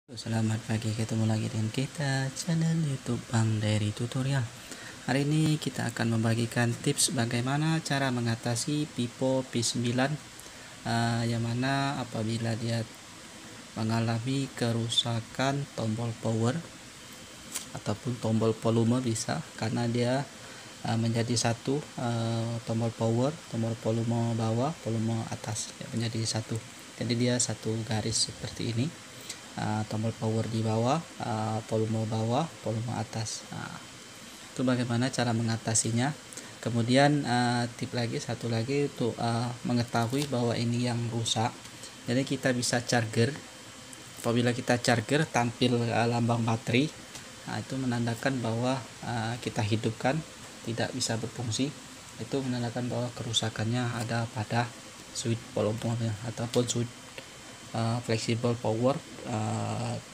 Selamat pagi, ketemu lagi dengan kita channel YouTube Bang Dari Tutorial. Hari ini kita akan membagikan tips bagaimana cara mengatasi Vivo P9 yang mana apabila dia mengalami kerusakan tombol power ataupun tombol volume bisa, karena dia menjadi satu, tombol power, tombol volume bawah, volume atas ya, menjadi satu. Jadi dia satu garis seperti ini. Tombol power di bawah, volume bawah, volume atas. Itu bagaimana cara mengatasinya. Kemudian satu lagi untuk mengetahui bahwa ini yang rusak. Jadi kita bisa charger. Apabila kita charger tampil lambang baterai, itu menandakan bahwa kita hidupkan, tidak bisa berfungsi. Itu menandakan bahwa kerusakannya ada pada switch volume ataupun switch flexible power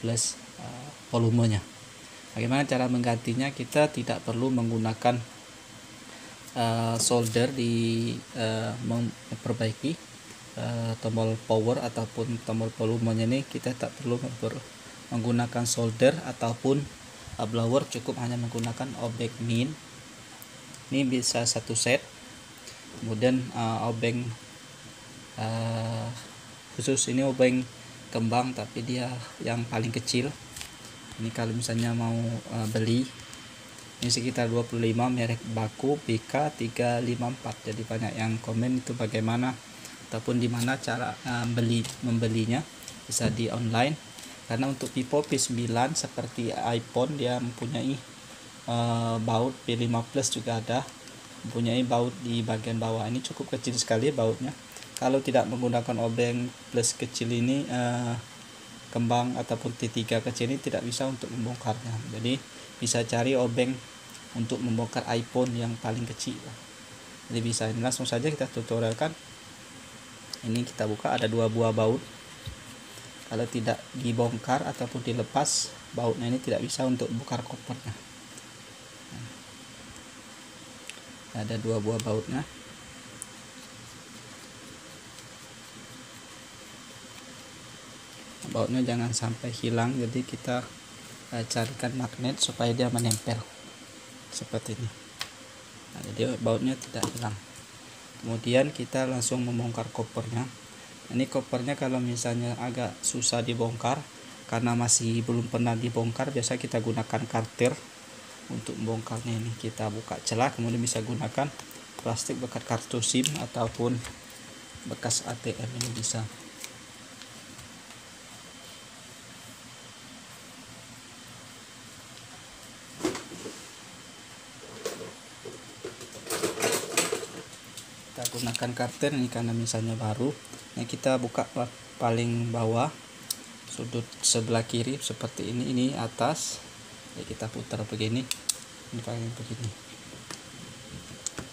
plus volumenya. Bagaimana cara menggantinya? Kita tidak perlu menggunakan solder di memperbaiki tombol power ataupun tombol volumenya ini. Kita tak perlu menggunakan solder ataupun blower, cukup hanya menggunakan obeng min. Ini bisa satu set. Kemudian obeng khusus ini obeng kembang, tapi dia yang paling kecil. Ini kalau misalnya mau beli, ini sekitar 25, merek Baku BK354. Jadi banyak yang komen itu bagaimana ataupun di mana cara membelinya. Bisa di online, karena untuk Vivo P9 seperti iPhone, dia mempunyai baut P5 Plus juga ada, mempunyai baut di bagian bawah. Ini cukup kecil sekali bautnya. Kalau tidak menggunakan obeng plus kecil ini, kembang ataupun T3 kecil ini tidak bisa untuk membongkarnya. Jadi bisa cari obeng untuk membongkar iPhone yang paling kecil. Jadi bisa, ini langsung saja kita tutorialkan. Ini kita buka, ada 2 buah baut. Kalau tidak dibongkar ataupun dilepas bautnya, ini tidak bisa untuk bongkar kopernya. Ada 2 buah bautnya. Bautnya jangan sampai hilang, jadi kita carikan magnet supaya dia menempel seperti ini. Jadi bautnya tidak hilang. Kemudian kita langsung membongkar kopernya. Ini kopernya kalau misalnya agak susah dibongkar karena masih belum pernah dibongkar, biasa kita gunakan karter untuk membongkarnya. Ini kita buka celah, kemudian bisa gunakan plastik bekas kartu SIM ataupun bekas ATM, ini bisa. Kita gunakan karter ini karena misalnya baru. Nah, kita buka paling bawah sudut sebelah kiri seperti ini atas. Ya, kita putar begini, ini paling begini.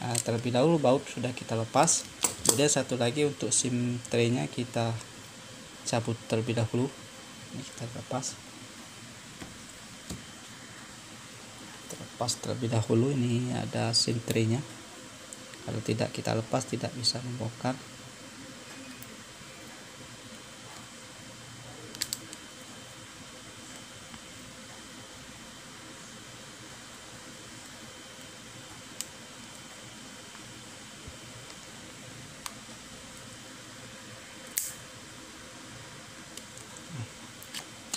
Nah, terlebih dahulu baut sudah kita lepas. Kemudian satu lagi untuk SIM tray-nya kita cabut terlebih dahulu. Ini kita lepas. Terlepas terlebih dahulu, ini ada SIM tray-nya. Kalau tidak kita lepas, tidak bisa membongkar.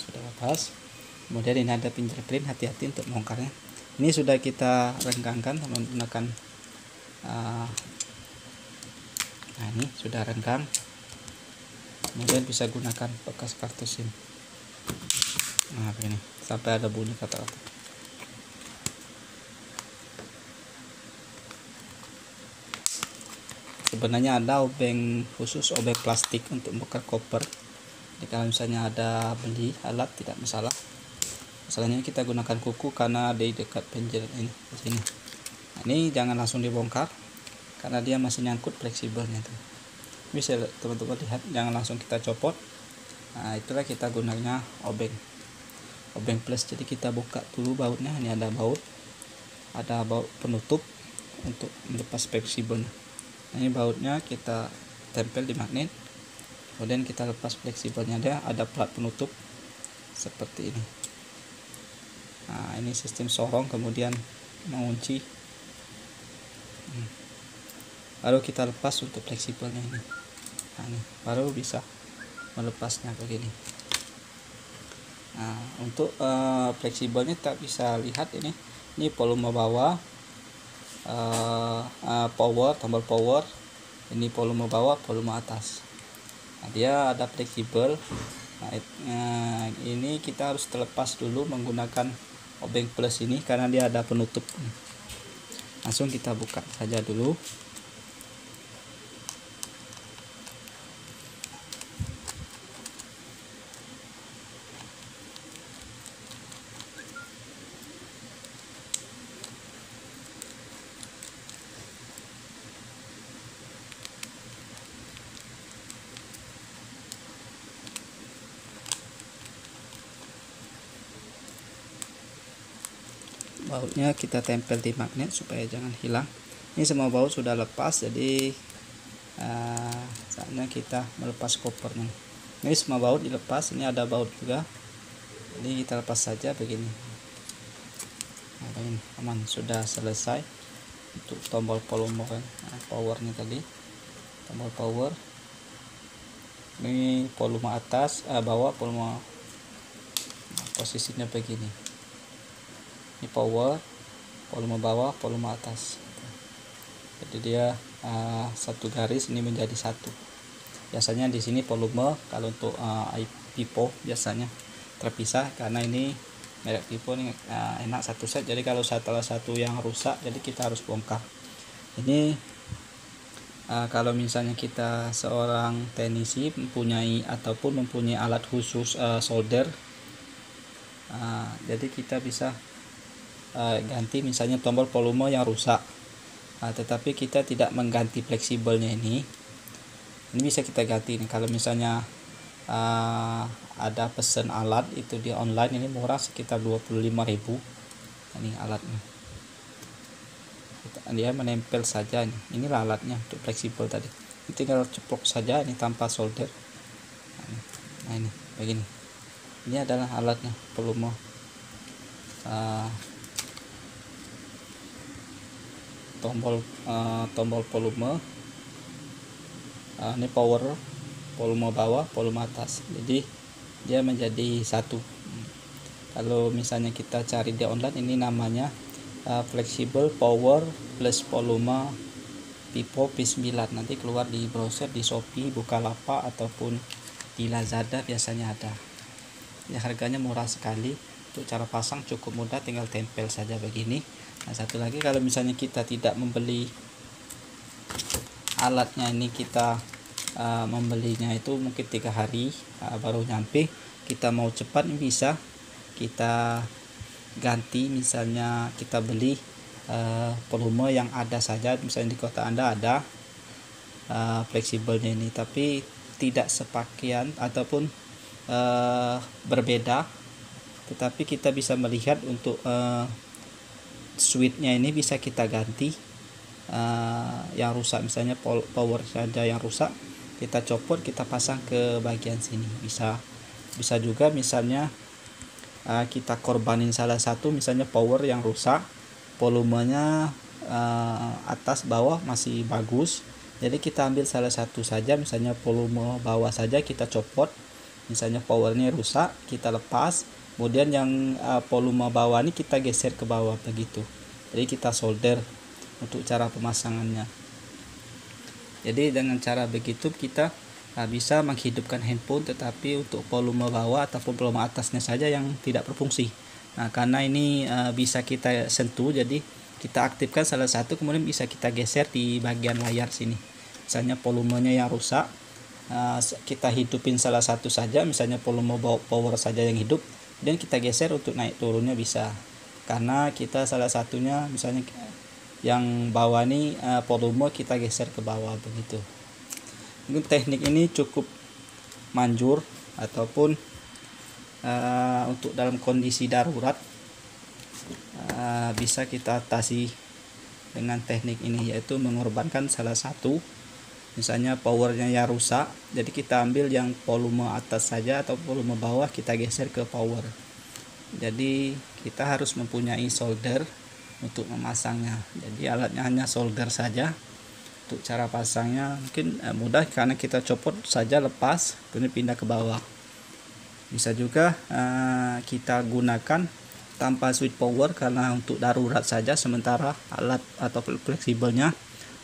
Sudah lepas. Kemudian ini ada fingerprint, hati-hati untuk membongkarnya. Ini sudah kita renggangkan menggunakan nah, ini sudah renggang. Kemudian bisa gunakan bekas kartu SIM. Nah, begini sampai ada bunyi kata-kata. Sebenarnya ada obeng khusus, obeng plastik untuk membongkar koper. Jadi kalau misalnya ada beli alat, tidak masalah. Masalahnya kita gunakan kuku karena di dekat penjara ini di sini. Nah, ini jangan langsung dibongkar karena dia masih nyangkut fleksibelnya tuh. Bisa teman-teman lihat, jangan langsung kita copot. Nah, itulah kita gunanya obeng plus. Jadi kita buka dulu bautnya. Ini ada baut penutup untuk melepas fleksibel. Nah, ini bautnya kita tempel di magnet, kemudian kita lepas fleksibelnya. Ada plat penutup seperti ini. Nah, ini sistem sorong kemudian mengunci. Baru kita lepas untuk fleksibelnya ini. Nah, ini baru bisa melepasnya begini. Nah, untuk fleksibelnya kita bisa lihat ini volume bawah, power, tombol power, ini volume bawah, volume atas. Nah, dia ada fleksibel. Nah, ini kita harus terlepas dulu menggunakan obeng plus ini karena dia ada penutup. Langsung kita buka saja dulu. Bautnya kita tempel di magnet supaya jangan hilang. Ini semua baut sudah lepas, jadi saatnya kita melepas kopernya. Ini semua baut dilepas, ini ada baut juga, jadi kita lepas saja begini. Nah, ini aman, sudah selesai. Untuk tombol volume powernya tadi, tombol power ini volume atas, bawah, volume. Nah, posisinya begini. Ini power, volume bawah, volume atas. Jadi dia satu garis ini menjadi satu. Biasanya di sini volume, kalau untuk pipo biasanya terpisah karena ini merek pipo ini enak satu set. Jadi kalau salah satu yang rusak, jadi kita harus bongkar. Ini kalau misalnya kita seorang teknisi mempunyai alat khusus solder, jadi kita bisa ganti misalnya tombol volume yang rusak, tetapi kita tidak mengganti fleksibelnya ini bisa kita ganti nih. Kalau misalnya ada pesan alat itu di online, ini murah sekitar 25.000. Ini alatnya, dia menempel saja. Inilah alatnya untuk fleksibel tadi, ini tinggal ceplok saja ini tanpa solder. Nah, ini begini, ini adalah alatnya, volume tombol volume, ini power, volume bawah, volume atas, jadi dia menjadi satu. Kalau misalnya kita cari di online, ini namanya flexible power plus volume Pipo P9. Nanti keluar di browser, di Shopee, Bukalapak ataupun di Lazada biasanya ada. Ya, harganya murah sekali. Untuk cara pasang cukup mudah, tinggal tempel saja begini. Nah, satu lagi, kalau misalnya kita tidak membeli alatnya ini, kita membelinya itu mungkin 3 hari baru nyampe, kita mau cepat bisa kita ganti. Misalnya kita beli volume yang ada saja, misalnya di kota Anda ada fleksibelnya ini, tapi tidak sepakaian ataupun berbeda, tetapi kita bisa melihat untuk switchnya ini bisa kita ganti. Yang rusak, misalnya power saja yang rusak, kita copot, kita pasang ke bagian sini. Bisa juga misalnya kita korbanin salah satu, misalnya power yang rusak, volumenya atas bawah masih bagus, jadi kita ambil salah satu saja, misalnya volume bawah saja kita copot. Misalnya powernya rusak, kita lepas, kemudian yang volume bawah ini kita geser ke bawah begitu. Jadi kita solder untuk cara pemasangannya. Jadi dengan cara begitu kita bisa menghidupkan handphone, tetapi untuk volume bawah ataupun volume atasnya saja yang tidak berfungsi. Nah, karena ini bisa kita sentuh, jadi kita aktifkan salah satu, kemudian bisa kita geser di bagian layar sini. Misalnya volumenya yang rusak, kita hidupin salah satu saja, misalnya volume power saja yang hidup, dan kita geser untuk naik turunnya bisa. Karena kita salah satunya, misalnya yang bawah ini volume, kita geser ke bawah begitu. Mungkin teknik ini cukup manjur ataupun untuk dalam kondisi darurat bisa kita atasi dengan teknik ini, yaitu mengorbankan salah satu misalnya powernya yang rusak, jadi kita ambil yang volume atas saja atau volume bawah kita geser ke power. Jadi kita harus mempunyai solder untuk memasangnya. Jadi alatnya hanya solder saja. Untuk cara pasangnya mungkin mudah karena kita copot saja, lepas kemudian pindah ke bawah. Bisa juga kita gunakan tanpa switch power karena untuk darurat saja sementara alat atau fleksibelnya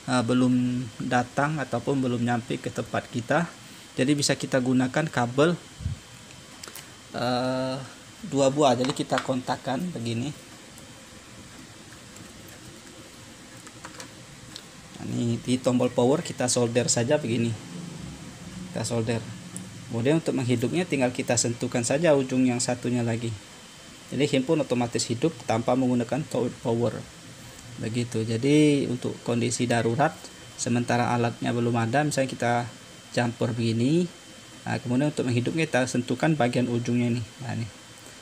belum datang ataupun belum nyampe ke tempat kita. Jadi bisa kita gunakan kabel 2 buah. Jadi kita kontakkan begini. Ini di tombol power kita solder saja begini, kita solder. Kemudian untuk menghidupnya tinggal kita sentuhkan saja ujung yang satunya lagi. Jadi handphone otomatis hidup tanpa menggunakan power. Begitu. Jadi untuk kondisi darurat sementara alatnya belum ada, misalnya kita jumper begini. Nah, kemudian untuk menghidupnya kita sentuhkan bagian ujungnya ini. Nah, ini.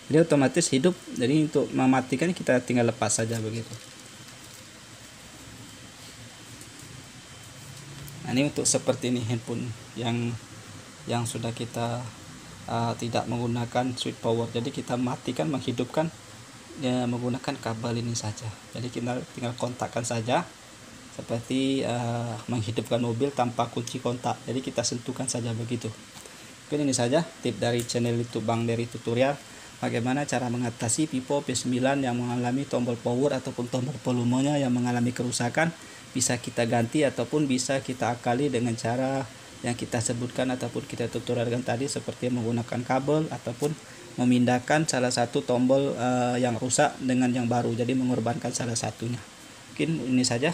Jadi otomatis hidup. Jadi untuk mematikan kita tinggal lepas saja begitu. Nah, ini untuk seperti ini handphone yang sudah kita tidak menggunakan switch power. Jadi kita matikan, menghidupkan ya, menggunakan kabel ini saja. Jadi kita tinggal kontakkan saja seperti menghidupkan mobil tanpa kunci kontak. Jadi kita sentuhkan saja begitu. Mungkin ini saja tip dari channel YouTube Bang Dery Tutorial, bagaimana cara mengatasi Vivo P9 yang mengalami tombol power ataupun tombol volumenya yang mengalami kerusakan. Bisa kita ganti ataupun bisa kita akali dengan cara yang kita sebutkan ataupun kita tutorialkan tadi, seperti menggunakan kabel ataupun memindahkan salah satu tombol yang rusak dengan yang baru, jadi mengorbankan salah satunya. Mungkin ini saja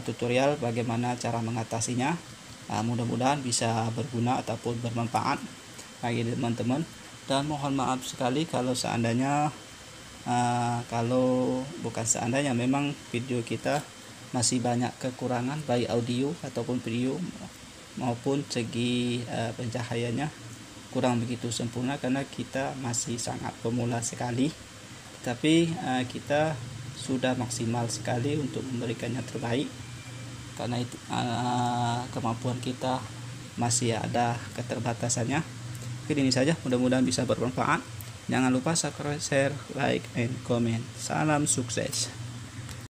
tutorial bagaimana cara mengatasinya. Mudah-mudahan bisa berguna ataupun bermanfaat bagi teman-teman, dan mohon maaf sekali kalau seandainya memang video kita masih banyak kekurangan baik audio ataupun video maupun segi pencahayaannya kurang begitu sempurna karena kita masih sangat pemula sekali, tapi kita sudah maksimal sekali untuk memberikan yang terbaik karena itu kemampuan kita masih ada keterbatasannya. Mungkin ini saja, mudah-mudahan bisa bermanfaat. Jangan lupa subscribe, share, like, and comment. Salam sukses.